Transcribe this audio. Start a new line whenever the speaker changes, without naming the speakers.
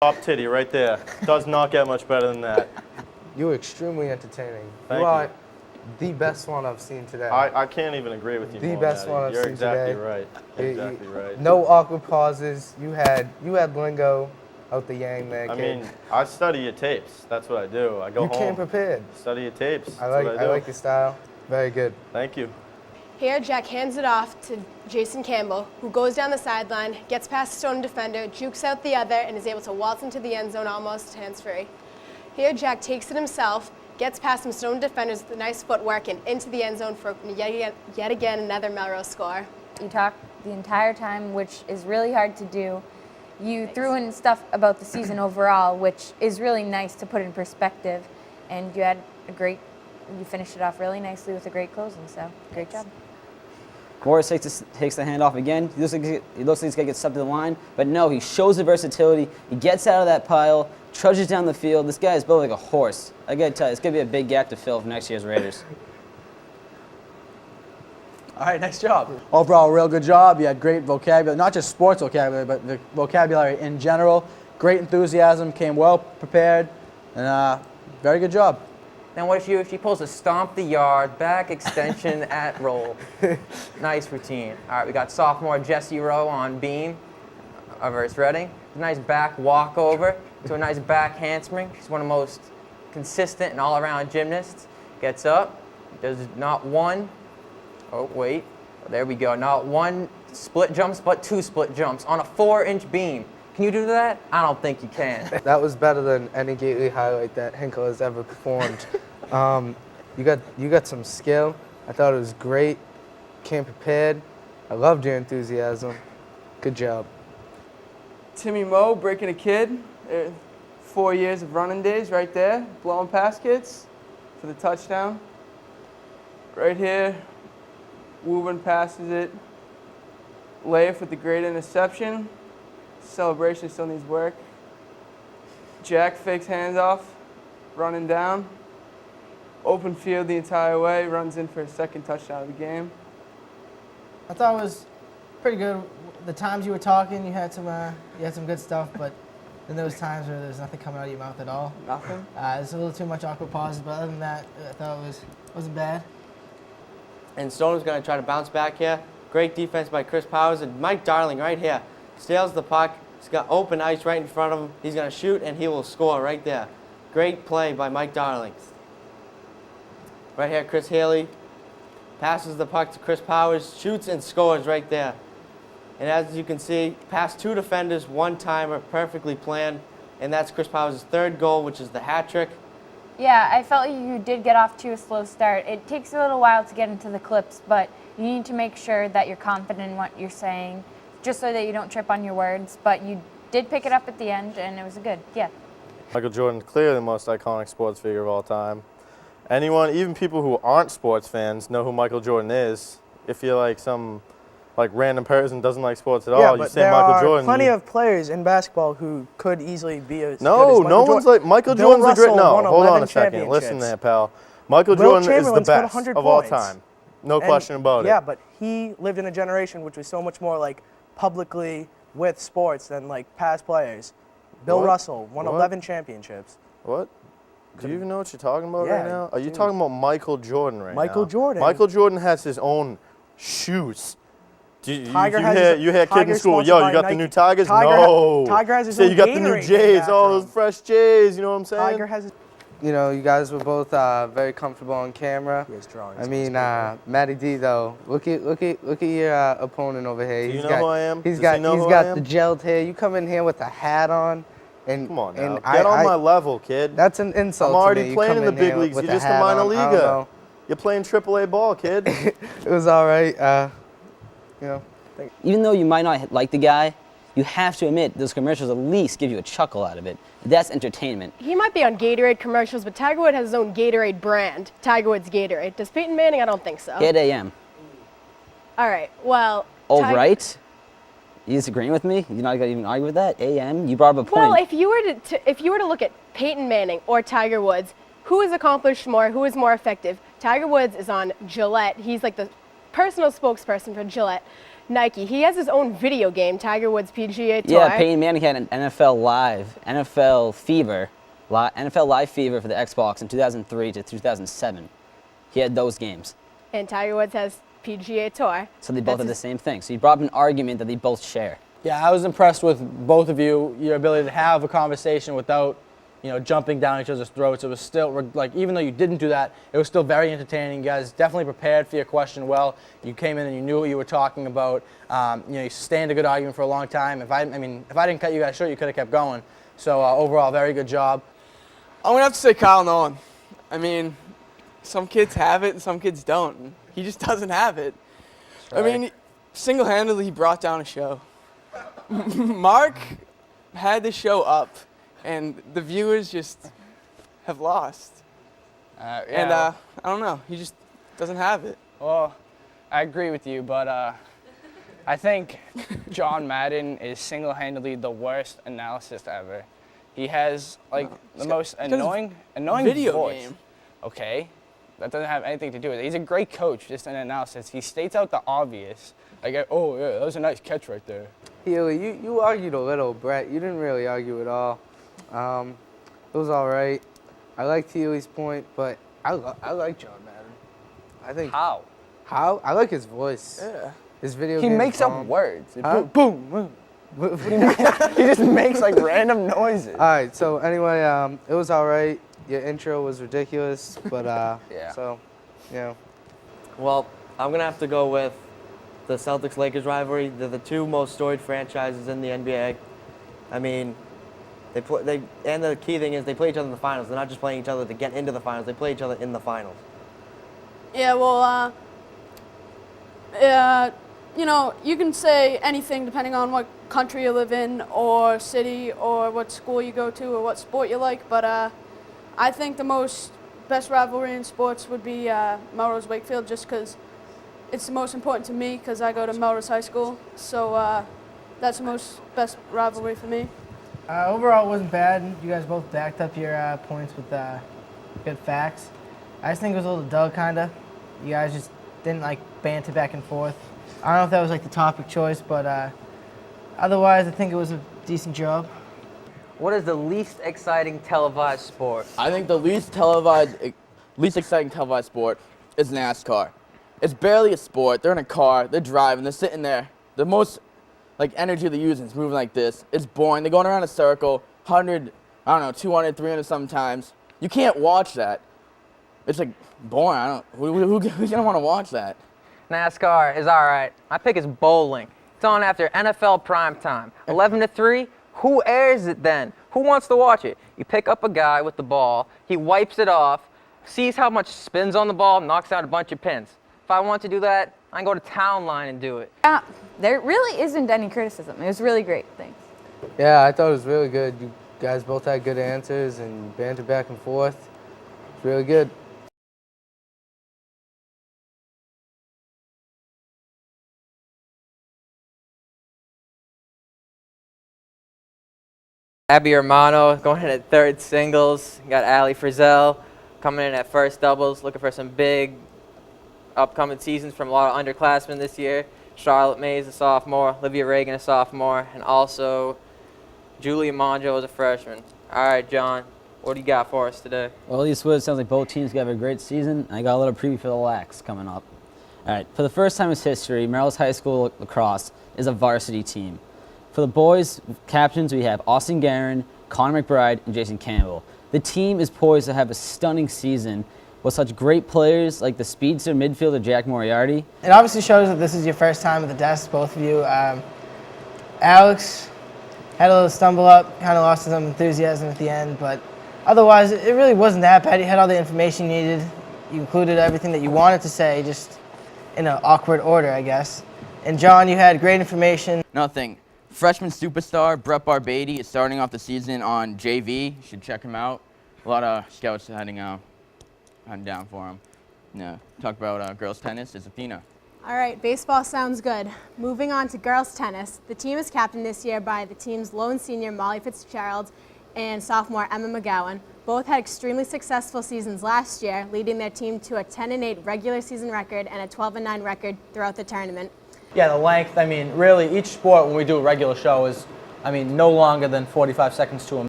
Top titty right there. Does not get much better than that.
You were extremely entertaining.
Thank
you are
you.
the best one I've seen today.
I can't even agree with you
The
more,
best
Maddie.
one I've
You're
seen
exactly
today.
right. Exactly right.
No awkward pauses. You had lingo out the yang there, kid.
I mean, I study your tapes. That's what I do. I go
you
home.
came prepared.
Study your tapes. That's
I
what I do.
like your style. Very good.
Thank you.
Here, Jack hands it off to Jason Campbell, who goes down the sideline, gets past the Stone defender, jukes out the other, and is able to waltz into the end zone almost hands-free. Here, Jack takes it himself, gets past some Stone defenders with nice footwork, and into the end zone for yet again another Melrose score.
You talked the entire time, which is really hard to do. You threw in stuff about the season overall, which is really nice to put in perspective, and you finished it off really nicely with a great closing, so great job.
Morris takes the handoff again. He looks like he's going to get stuck to the line, but no, he shows the versatility. He gets out of that pile, trudges down the field. This guy is built like a horse. I got to tell you, it's going to be a big gap to fill for next year's Raiders.
All right, nice job. Overall, real good job. You had great vocabulary, not just sports vocabulary, but the vocabulary in general. Great enthusiasm, came well prepared, and very good job.
Then what if she pulls a stomp the yard, back extension at roll. Nice routine. All right, we got sophomore Jesse Rowe on beam versus Reading. A nice back walkover to a nice back handspring. She's one of the most consistent and all-around gymnasts. Gets up, does not one, there we go, not one split jumps, but 2 split jumps on a 4-inch beam. Can you do that? I don't think you can.
That was better than any Gately highlight that Hinkle has ever performed. You got some skill. I thought it was great. Came prepared. I loved your enthusiasm. Good job.
Timmy Moe breaking a kid. 4 years of running days right there. Blowing past kids for the touchdown. Right here, Woven passes it. Leif with the great interception. Celebration still needs work. Jack fakes handoff, running down. Open field the entire way, runs in for his second touchdown of the game.
I thought it was pretty good. The times you were talking, you had some good stuff, but then there was times where there's nothing coming out of your mouth at all.
Nothing?
There's a little too much awkward pauses, but other than that, I thought it wasn't bad.
And Stone's going to try to bounce back here. Great defense by Chris Powers, and Mike Darling right here. Steals the puck. He's got open ice right in front of him. He's going to shoot, and he will score right there. Great play by Mike Darling. Right here, Chris Haley passes the puck to Chris Powers, shoots and scores right there. And as you can see, past 2 defenders, 1-timer, perfectly planned. And that's Chris Powers' 3rd goal, which is the hat trick.
Yeah, I felt you did get off to a slow start. It takes a little while to get into the clips, but you need to make sure that you're confident in what you're saying, just so that you don't trip on your words. But you did pick it up at the end, and it was good. Yeah.
Michael Jordan, clearly the most iconic sports figure of all time. Anyone, even people who aren't sports fans, know who Michael Jordan is. If you're like some random person doesn't like sports at all, you say Michael Jordan.
There are plenty of players in basketball who could easily be as
No,
good as
no one's
Jordan.
like Michael
Bill
Jordan's
Russell
a great. No,
won
hold
11
on a second. Listen
championships.
there, pal. Michael
Will
Jordan is the
Chamberlain scored
best
100
of all
points.
time. No question about it.
Yeah, but he lived in a generation which was so much more publicly with sports than past players. Bill
What?
Russell won
What?
11 championships.
What? Do you even know what you're talking about
Yeah,
right now? Are you talking about Michael Jordan right now?
Michael Jordan.
Michael Jordan has his own shoes. You
Tiger has
hear kids in
Tiger's
school,
sponsored
yo,
by
you got the
Nike.
new Tigers?
Tiger has his
Say
own
you got the new
Gatorade
J's,
in the
all those
bathroom.
fresh J's, you know what I'm saying?
Tiger has his...
You know, you guys were both very comfortable on camera. I mean, Matty D though, look at your opponent over here.
Do you know who I am?
He's
Does he
got
know who I am?
the gelled hair. You come in here with a hat on, and
Come on now,
and
get on my level, kid.
That's an insult.
I'm already
to me. You
playing
come
in the big
here
leagues.
with
You're just a
hat
minor
on. I don't
leaguer.
know.
You're playing AAA ball, kid.
It was all right. You know.
Even though you might not like the guy, you have to admit those commercials at least give you a chuckle out of it. That's entertainment.
He might be on Gatorade commercials, but Tiger Woods has his own Gatorade brand, Tiger Woods Gatorade. Does Peyton Manning? I don't think so.
Hit AM.
All right, well...
Oh, right? You disagreeing with me? You're not going to even argue with that? AM? You brought up a point.
Well, if you were to look at Peyton Manning or Tiger Woods, who has accomplished more, who is more effective? Tiger Woods is on Gillette. He's like the personal spokesperson for Gillette. Nike. He has his own video game, Tiger Woods PGA Tour.
Yeah, Peyton Manning had an NFL Live, NFL Live Fever for the Xbox in 2003 to 2007. He had those games.
And Tiger Woods has PGA Tour.
So they both have the same thing. So you brought up an argument that they both share.
Yeah, I was impressed with both of you, your ability to have a conversation without, jumping down each other's throats. It was still, like, even though you didn't do that, it was still very entertaining. You guys definitely prepared for your question well. You came in and you knew what you were talking about. You sustained a good argument for a long time. If I didn't cut you guys short, you could have kept going. So overall, very good job.
I'm going to have to say Kyle Nolan. I mean, some kids have it and some kids don't. He just doesn't have it.
Right.
I mean, single-handedly, he brought down a show. Mark had the show up, and the viewers just have lost.
Yeah.
And I don't know, he just doesn't have it.
Well, I agree with you, but I think John Madden is single-handedly the worst analyst ever. He has the most annoying
video
voice.
game.
Okay, that doesn't have anything to do with it. He's a great coach, just an analysis. He states out the obvious. Like, oh yeah, that was a nice catch right there.
Healy, you argued a little, Brett. You didn't really argue at all. It was all right. I liked Healy's point, but I like John Madden. I think
How?
I like his voice.
Yeah.
His video.
He
game's
makes up
bomb.
words.
Huh?
Boom, boom. He just makes random noises.
All right. So anyway, it was all right. Your intro was ridiculous, but
Yeah.
So,
Well, I'm going to have to go with the Celtics-Lakers rivalry. They're the two most storied franchises in the NBA. I mean, and the key thing is they play each other in the finals. They're not just playing each other to get into the finals. They play each other in the finals.
Yeah, well, you can say anything depending on what country you live in or city or what school you go to or what sport you like, but I think the best rivalry in sports would be Melrose Wakefield, just because it's the most important to me because I go to Melrose High School, so that's the best rivalry for me.
Overall, it wasn't bad. You guys both backed up your points with good facts. I just think it was a little dull, kind of. You guys just didn't banter back and forth. I don't know if that was the topic choice, but otherwise, I think it was a decent job.
What is the least exciting televised sport?
I think the least exciting televised sport is NASCAR. It's barely a sport. They're in a car, they're driving, they're sitting there. The most energy they're using is moving like this. It's boring. They're going around a circle, 100, 200, 300 sometimes. You can't watch that. It's boring. Who's gonna want to watch that?
NASCAR is all right. My pick is bowling. It's on after NFL primetime. 11 to 3. Who airs it then? Who wants to watch it? You pick up a guy with the ball. He wipes it off, sees how much spins on the ball, knocks out a bunch of pins. If I want to do that, I can go to Town Line and do it.
There really isn't any criticism. It was really great. Thanks.
Yeah, I thought it was really good. You guys both had good answers and bantered back and forth. It's really good.
Abby Romano going in at third singles. You got Allie Frizzell coming in at first doubles, looking for some big upcoming seasons from a lot of underclassmen this year. Charlotte Mays, a sophomore, Olivia Reagan, a sophomore, and also Julia Monjo is a freshman. All right, John, what do you got for us today?
Well, East Wood sounds like both teams have a great season. I got a little preview for the Lax coming up. All right, for the first time in history, Merrill's High School lacrosse is a varsity team. For the boys captains, we have Austin Guerin, Connor McBride, and Jason Campbell. The team is poised to have a stunning season with such great players like the speedster midfielder Jack Moriarty.
It obviously shows that this is your first time at the desk, both of you. Alex had a little stumble up, kind of lost some enthusiasm at the end, but otherwise it really wasn't that bad. You had all the information you needed. You included everything that you wanted to say, just in an awkward order, I guess. And John, you had great information.
Nothing. Freshman superstar Brett Barbady is starting off the season on JV. You should check him out. A lot of scouts heading down for him. Talk about girls tennis is Athena.
All right, baseball sounds good. Moving on to girls tennis. The team is captained this year by the team's lone senior Molly Fitzgerald and sophomore Emma McGowan. Both had extremely successful seasons last year, leading their team to a 10-8 regular season record and a 12-9 record throughout the tournament.
Yeah, the length. I mean, really, each sport when we do a regular show is, I mean, no longer than 45 seconds to a